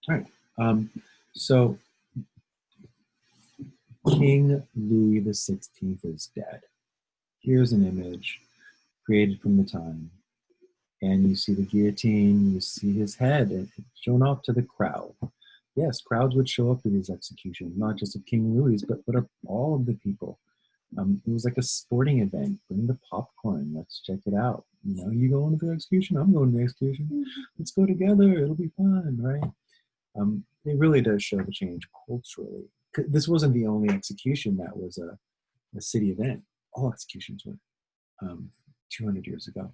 All right. So King Louis XVI is dead. Here's an image created from the time. And you see the guillotine, you see his head shown off to the crowd. Yes, crowds would show up to these executions, not just of King Louis, but of all of the people. It was like a sporting event. Bring the popcorn. Let's check it out. You know, you going to the execution? I'm going to the execution. Let's go together. It'll be fun, right? It really does show the change culturally. This wasn't the only execution that was a city event. All executions were 200 years ago.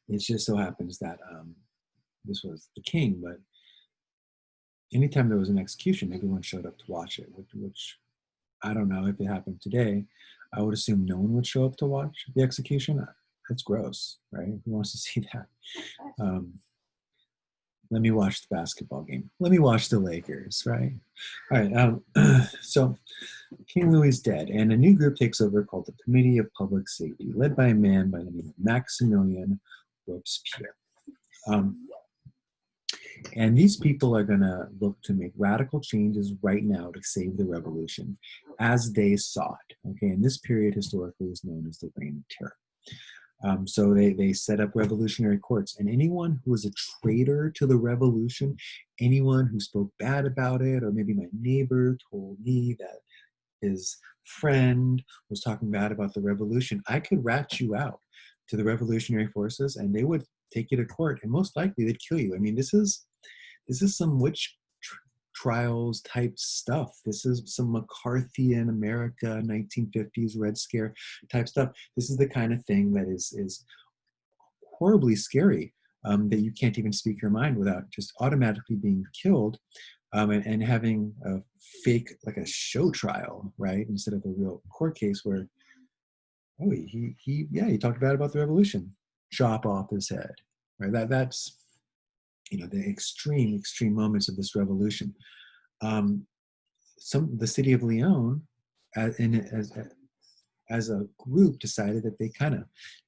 It just so happens that this was the king, but anytime there was an execution, everyone showed up to watch it, which I don't know if it happened today. I would assume no one would show up to watch the execution. That's gross, right? Who wants to see that? Let me watch the basketball game. Let me watch the Lakers, right? All right. So King Louis is dead, and a new group takes over called the Committee of Public Safety, led by a man by the name of Maximilien Robespierre. And these people are going to look to make radical changes right now to save the revolution as they saw it. Okay, and this period historically is known as the Reign of Terror. So they set up revolutionary courts, and anyone who was a traitor to the revolution, anyone who spoke bad about it, or maybe my neighbor told me that his friend was talking bad about the revolution, I could rat you out to the revolutionary forces, and they would take you to court, and most likely they'd kill you. I mean, this is some witch trials type stuff. This is some McCarthyian America 1950s Red Scare type stuff. This is the kind of thing that is horribly scary, that you can't even speak your mind without just automatically being killed, and having a fake, like a show trial, right, instead of a real court case where, oh, he talked bad about the revolution, chop off his head, right? That's the extreme moments of this revolution. The city of Lyon, as a group, decided that they kind of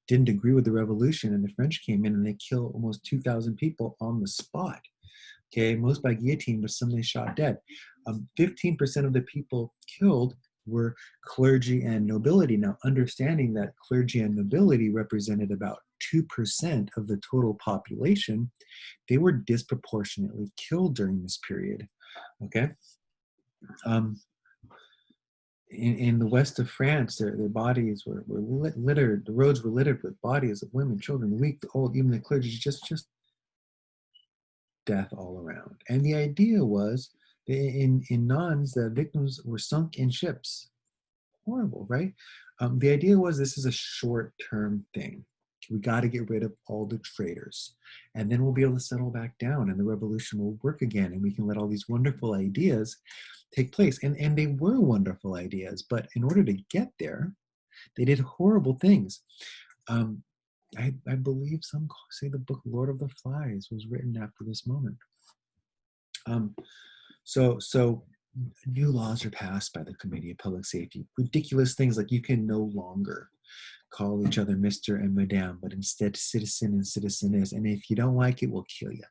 didn't agree with the revolution, and the French came in and they killed almost 2,000 people on the spot. Okay, most by guillotine, but some they shot dead. 15% of the people killed were clergy and nobility. Now, understanding that clergy and nobility represented about 2% of the total population, they were disproportionately killed during this period. Okay. In the west of France, their bodies were littered. The roads were littered with bodies of women, children, the weak, the old, even the clergy. Just death all around. And the idea was, in Nantes, the victims were sunk in ships. Horrible, right? The idea was, this is a short-term thing. We got to get rid of all the traitors, and then we'll be able to settle back down, and the revolution will work again, and we can let all these wonderful ideas take place. And they were wonderful ideas, but in order to get there, they did horrible things. I believe some say the book Lord of the Flies was written after this moment. So new laws are passed by the Committee of Public Safety. Ridiculous things like you can no longer call each other Mr. and Madame, but instead citizen and citizeness. And if you don't like it, we'll kill you,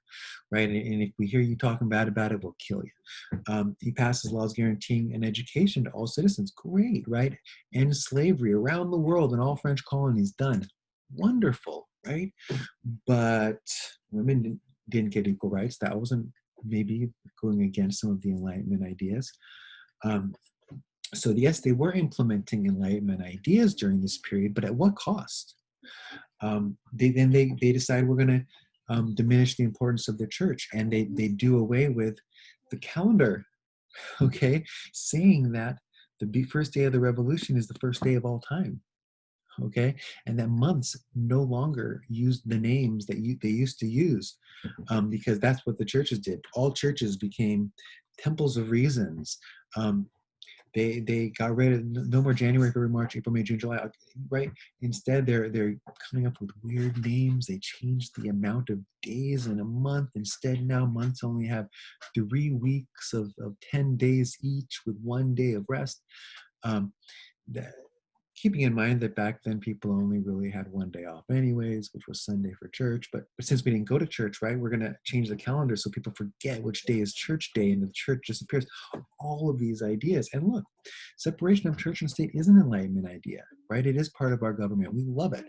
right? And if we hear you talking bad about it, we'll kill you. He passes laws guaranteeing an education to all citizens. Great, right? End slavery around the world in all French colonies. Done. Wonderful, right? But women didn't get equal rights. That wasn't maybe going against some of the Enlightenment ideas. So yes, they were implementing Enlightenment ideas during this period, but at what cost? They decide we're going to diminish the importance of the church, and they do away with the calendar, okay, saying that the first day of the revolution is the first day of all time, okay, and that months no longer use the names that they used to use, because that's what the churches did. All churches became temples of reasons. They got rid of no more January, February, March, April, May, June, July, right? Instead, they're coming up with weird names. They changed the amount of days in a month. Instead, now months only have 3 weeks of 10 days each with 1 day of rest. keeping in mind that back then people only really had one day off anyways, which was Sunday for church. But since we didn't go to church, right, we're going to change the calendar so people forget which day is church day and the church disappears. All of these ideas. And look, separation of church and state is an Enlightenment idea, right? It is part of our government. We love it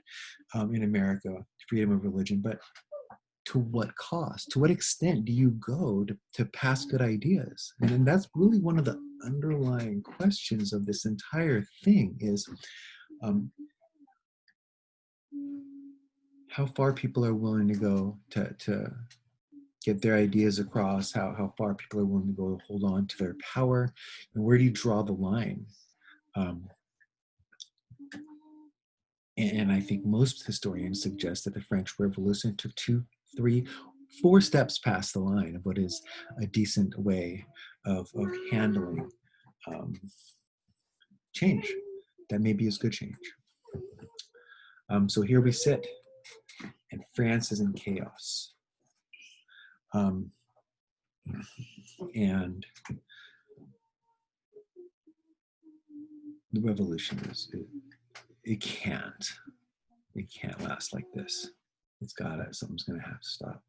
in America, freedom of religion. But to what cost? To what extent do you go to pass good ideas? And that's really one of the underlying questions of this entire thing is um, how far people are willing to go to get their ideas across, how far people are willing to go to hold on to their power, and where do you draw the line? Um, and I think most historians suggest that the French Revolution took 2, 3, 4 steps past the line of what is a decent way of handling change that maybe is good change. So here we sit, and France is in chaos. And the revolution it can't last like this. Something's gonna have to stop.